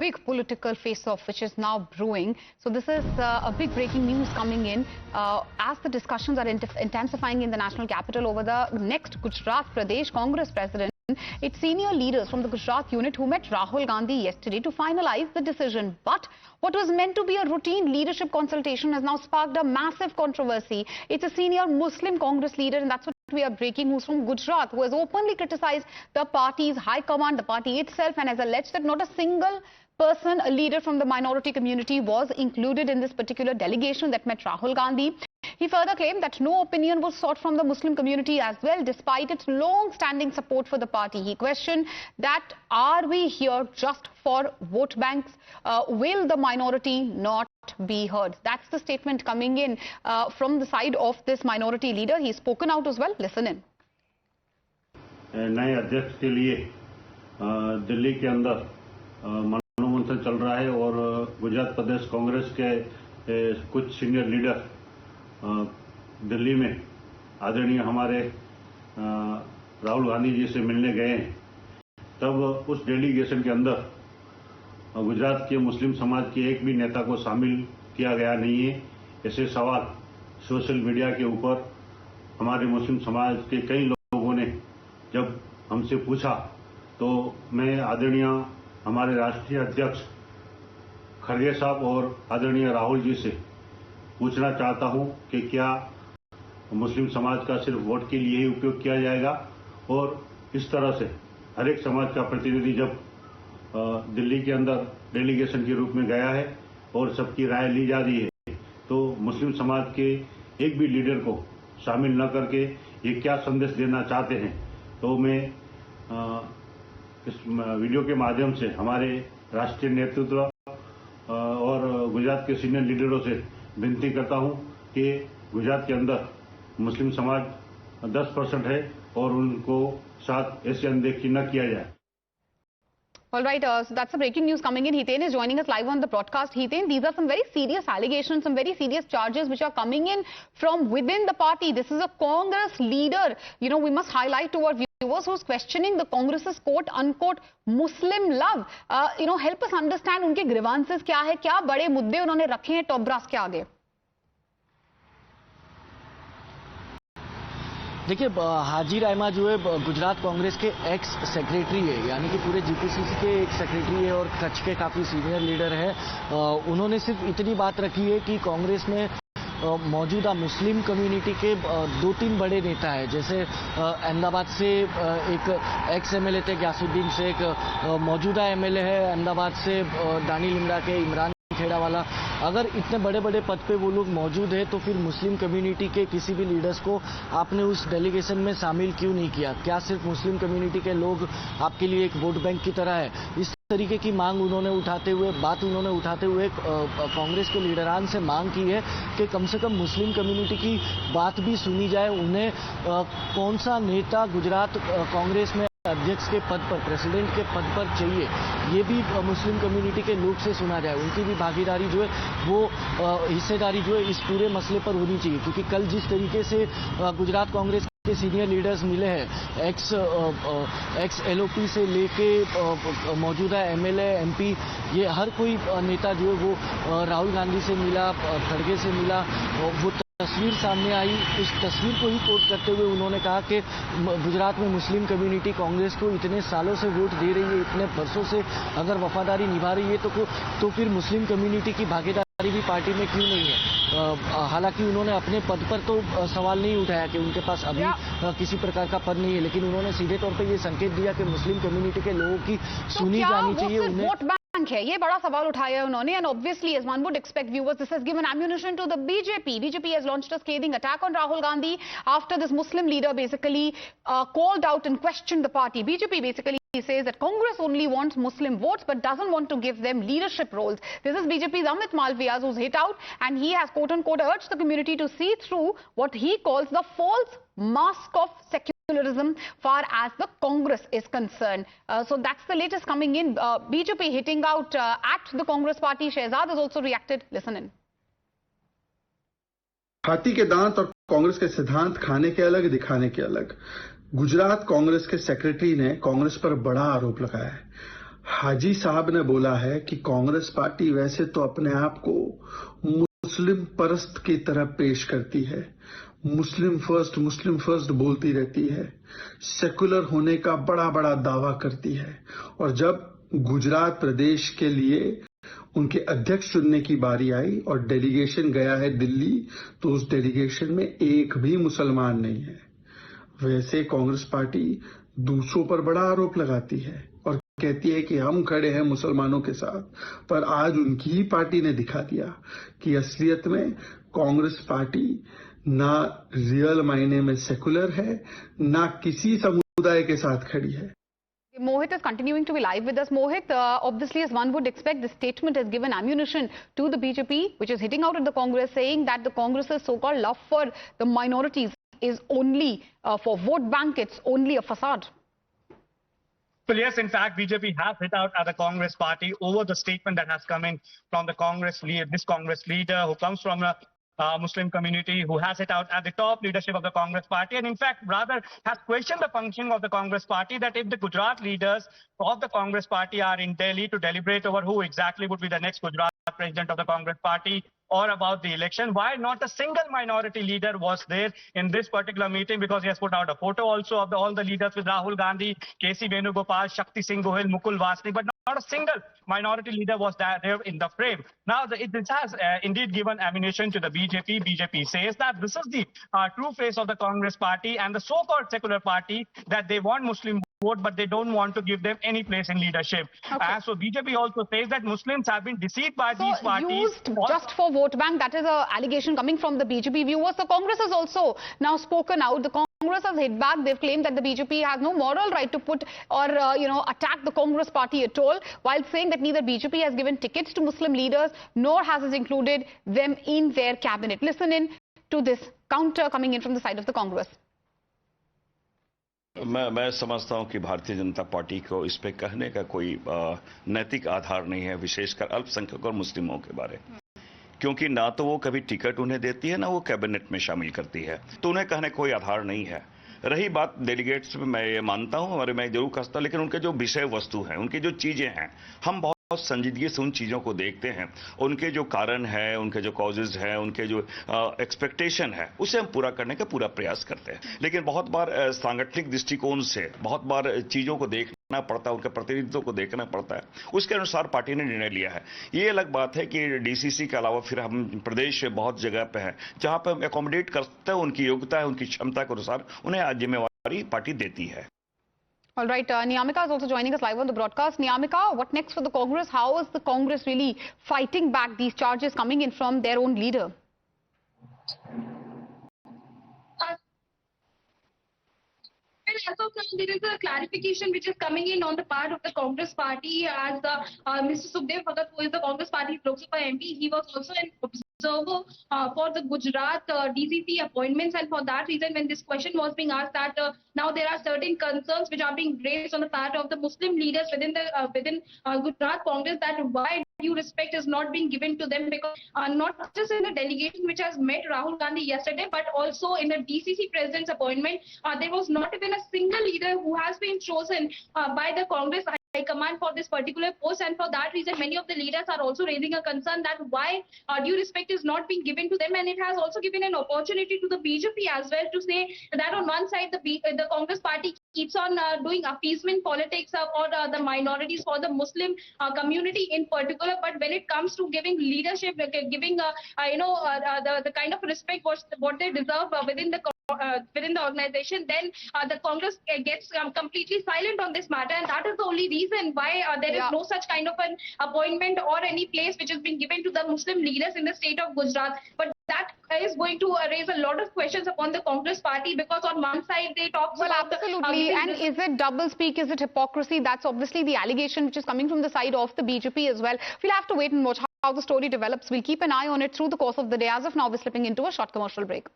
big political face-off which is now brewing. So this is a big breaking news coming in as the discussions are intensifying in the national capital over the next Gujarat Pradesh Congress president. It's senior leaders from the Gujarat unit who met Rahul Gandhi yesterday to finalize the decision. But what was meant to be a routine leadership consultation has now sparked a massive controversy. It's a senior Muslim Congress leader, and that's what we are breaking news from Gujarat, who has openly criticized the party's high command, the party itself, and has alleged that not a single person, a leader from the minority community, was included in this particular delegation that met Rahul Gandhi. He further claimed that no opinion was sought from the Muslim community as well, despite its long-standing support for the party. He questioned that, are we here just for vote banks? Will the minority not be heard? That's the statement coming in from the side of this minority leader. He's spoken out as well. Listen in. नए अध्यक्ष के लिए दिल्ली के अंदर मनोमंथन चल रहा है और गुजरात प्रदेश कांग्रेस के कुछ सीनियर लीडर दिल्ली में आदरणीय हमारे राहुल गांधी जी से मिलने गए हैं। तब उस डेलीगेशन के अंदर गुजरात के मुस्लिम समाज के एक भी नेता को शामिल किया गया नहीं है। ऐसे सवाल सोशल मीडिया के ऊपर हमारे मुस्लिम समाज के कई लोगों ने जब हमसे पूछा, तो मैं आदरणीय हमारे राष्ट्रीय अध्यक्ष खड़गे साहब और आदरणीय राहुल जी से पूछना चाहता हूं कि क्या मुस्लिम समाज का सिर्फ वोट के लिए ही उपयोग किया जाएगा, और इस तरह से हर एक समाज का प्रतिनिधि जब दिल्ली के अंदर डेलीगेशन के रूप में गया है और सबकी राय ली जा रही है, तो मुस्लिम समाज के एक भी लीडर को शामिल न करके ये क्या संदेश देना चाहते हैं। तो मैं इस वीडियो के माध्यम से हमारे राष्ट्रीय नेतृत्व और गुजरात के सीनियर लीडरों से विनती करता हूं कि गुजरात के अंदर मुस्लिम समाज 10% है और उनको साथ ऐसी अनदेखी न किया जाए। All right, so that's the breaking news coming in. Hiten is joining us live on the broadcast. Hiten, these are some very serious allegations, some very serious charges which are coming in from within the party. This is a Congress leader. You know, we must highlight to our viewers who's questioning the Congress's quote-unquote Muslim love. You know, help us understand उनके grievances क्या है, क्या बड़े मुद्दे उन्होंने रखे हैं top brass के आगे। देखिए, हाजी रहमा जो है गुजरात कांग्रेस के एक्स सेक्रेटरी है, यानी कि पूरे जीपीसीसी के एक सेक्रेटरी है और कच्छ के काफ़ी सीनियर लीडर है। उन्होंने सिर्फ इतनी बात रखी है कि कांग्रेस में मौजूदा मुस्लिम कम्युनिटी के 2-3 बड़े नेता हैं, जैसे अहमदाबाद से एक एक्स एमएलए थे ग्यासुद्दीन शेख, मौजूदा एमएलए है अहमदाबाद से दानी लिमड़ा के इमरान खेड़ा वाला। अगर इतने बड़े बड़े पद पे वो लोग मौजूद है, तो फिर मुस्लिम कम्युनिटी के किसी भी लीडर्स को आपने उस डेलीगेशन में शामिल क्यों नहीं किया? क्या सिर्फ मुस्लिम कम्युनिटी के लोग आपके लिए एक वोट बैंक की तरह है? इस तरीके की बात उन्होंने उठाते हुए कांग्रेस के लीडरान से मांग की है कि कम से कम मुस्लिम कम्युनिटी की बात भी सुनी जाए। उन्हें कौन सा नेता गुजरात कांग्रेस में अध्यक्ष के पद पर, प्रेसिडेंट के पद पर चाहिए, ये भी मुस्लिम कम्युनिटी के लोग से सुना जाए। उनकी भी भागीदारी जो है, वो हिस्सेदारी जो है इस पूरे मसले पर होनी चाहिए। क्योंकि कल जिस तरीके से गुजरात कांग्रेस के सीनियर लीडर्स मिले हैं, एक्स एलओपी से लेके मौजूदा एमएलए एमपी, ये हर कोई नेता जो है वो राहुल गांधी से मिला, खड़गे से मिला, वो तस्वीर सामने आई। उस तस्वीर को ही कोट करते हुए उन्होंने कहा कि गुजरात में मुस्लिम कम्युनिटी कांग्रेस को इतने सालों से वोट दे रही है, इतने वर्षों से अगर वफादारी निभा रही है, तो फिर मुस्लिम कम्युनिटी की भागीदारी भी पार्टी में क्यों नहीं है? हालांकि उन्होंने अपने पद पर तो सवाल नहीं उठाया कि उनके पास अभी किसी प्रकार का पद नहीं है, लेकिन उन्होंने सीधे तौर पर यह संकेत दिया कि मुस्लिम कम्युनिटी के लोगों की सुनी जानी चाहिए। उन्हें है, ये बड़ा सवाल उठाया है उन्होंने, and obviously as one would expect, viewers, this has given ammunition to the BJP. BJP has launched a scathing attack on Rahul Gandhi after this Muslim leader basically called out and questioned the party. BJP basically says that Congress only wants Muslim votes but doesn't want to give them leadership roles. This is BJP's Amit Malviya who's hit out, and he has quote-unquote urged the community to see through what he calls the false mask of secularism far as the Congress is concerned. So that's the latest coming in. BJP hitting out at the Congress party. Shehzad has also reacted. Listen in. हाथी के दांत और कांग्रेस के सिद्धांत खाने के अलग, दिखाने के अलग। गुजरात कांग्रेस के सेक्रेटरी ने कांग्रेस पर बड़ा आरोप लगाया है। हाजी साहब ने बोला है कि कांग्रेस पार्टी वैसे तो अपने आप को मुस्लिम परस्त की तरह पेश करती है, मुस्लिम फर्स्ट बोलती रहती है, सेकुलर होने का बड़ा बड़ा दावा करती है, और जब गुजरात प्रदेश के लिए उनके अध्यक्ष चुनने की बारी आई और डेलीगेशन गया है दिल्ली, तो उस डेलीगेशन में एक भी मुसलमान नहीं है। वैसे कांग्रेस पार्टी दूसरों पर बड़ा आरोप लगाती है और कहती है कि हम खड़े हैं मुसलमानों के साथ, पर आज उनकी ही पार्टी ने दिखा दिया कि असलियत में कांग्रेस पार्टी ना रियल मायने में सेकुलर है, ना किसी समुदाय के साथ खड़ी है। Mohit is continuing to be live with us. Mohit, obviously, as one would expect, this statement has given ammunition to the BJP, which is hitting out at the Congress, saying that the Congress's so-called love for the minorities is only for vote bank, it's only a facade. Well, yes, in fact, BJP has hit out at the Congress party over the statement that has come in from the Congress leader, this Congress leader who comes from a Muslim community, who has it out at the top leadership of the Congress party, and in fact rather has questioned the functioning of the Congress party, that if the Gujarat leaders of the Congress party are in Delhi to deliberate over who exactly would be the next Gujarat president of the Congress party or about the election, why not a single minority leader was there in this particular meeting? Because he has put out a photo also of all the leaders with Rahul Gandhi, KC Venugopal, Shakti Singh Gohil, Mukul Vasnik, but not a single minority leader was there in the frame. Now, this has indeed given ammunition to the BJP. BJP says that this is the true face of the Congress party and the so-called secular party, that they want Muslim vote, but they don't want to give them any place in leadership. Okay. So BJP also says that Muslims have been deceived by these parties. Used just for vote bank, that is an allegation coming from the BJP viewers. The Congress has also now spoken out. The Congress has hit back. They've claimed that the BJP has no moral right to put or attack the Congress party at all, while saying that neither BJP has given tickets to Muslim leaders nor has it included them in their cabinet. Listen in to this counter coming in from the side of the Congress. मैं समझता हूं कि Bharatiya Janata party को इस पे कहने का कोई नैतिक आधार नहीं है, विशेषकर अल्पसंख्यक और मुस्लिमों के बारे, क्योंकि ना तो वो कभी टिकट उन्हें देती है, ना वो कैबिनेट में शामिल करती है, तो उन्हें कहने कोई आधार नहीं है। रही बात डेलीगेट्स में, मैं ये मानता हूं और मैं जरूर कहता हूं, लेकिन उनके जो विषय वस्तु हैं, उनकी जो चीजें हैं, हम बहुत संजीदगी से उन चीजों को देखते हैं, उनके जो कारण है, उनके जो कॉजेज हैं, उनके जो एक्सपेक्टेशन है, उसे हम पूरा करने का पूरा प्रयास करते हैं। लेकिन बहुत बार सांगठनिक दृष्टिकोण से बहुत बार चीजों को देखना पड़ता है, उनके प्रतिनिधित्व को देखना पड़ता है, उसके अनुसार पार्टी ने निर्णय लिया है। ये अलग बात है कि डीसीसी के अलावा फिर हम प्रदेश बहुत जगह पे हैं जहां पे हम एकोमोडेट कर सकते हैं, उनकी योग्यता है, उनकी क्षमता के अनुसार उन्हें जिम्मेवारी पार्टी देती है। All right, Niyamika is also joining us live on the broadcast. Niyamika, what next for the Congress? How is the Congress really fighting back these charges coming in from their own leader? As of now, there is a clarification which is coming in on the part of the Congress party, as Mr. Sukhdev Bhagat, who is the Congress party's Lok Sabha MP, he was also an observer for the Gujarat DCC appointments, and for that reason, when this question was being asked, that now there are certain concerns which are being raised on the part of the Muslim leaders within the Gujarat Congress, that why due respect is not being given to them, because not just in the delegation which has met Rahul Gandhi yesterday, but also in the DCC president's appointment, there was not even a single leader who has been chosen by the Congress High Command for this particular post, and for that reason many of the leaders are also raising a concern that why due respect is not being given to them, and it has also given an opportunity to the BJP as well to say that on one side the Congress party keeps on doing appeasement politics for the minorities, for the Muslim community in particular, but when it comes to giving leadership, giving the kind of respect what they deserve within the organization, then the Congress gets completely silent on this matter, and that is the only reason why there is no such kind of an appointment or any place which has been given to the Muslim leaders in the state of Gujarat. But that is going to raise a lot of questions upon the Congress party, because on one side they talk about absolutely, and is it double speak, is it hypocrisy? That's obviously the allegation which is coming from the side of the BJP as well. We'll have to wait and watch how the story develops. We'll keep an eye on it through the course of the day. As of now, we're slipping into a short commercial break.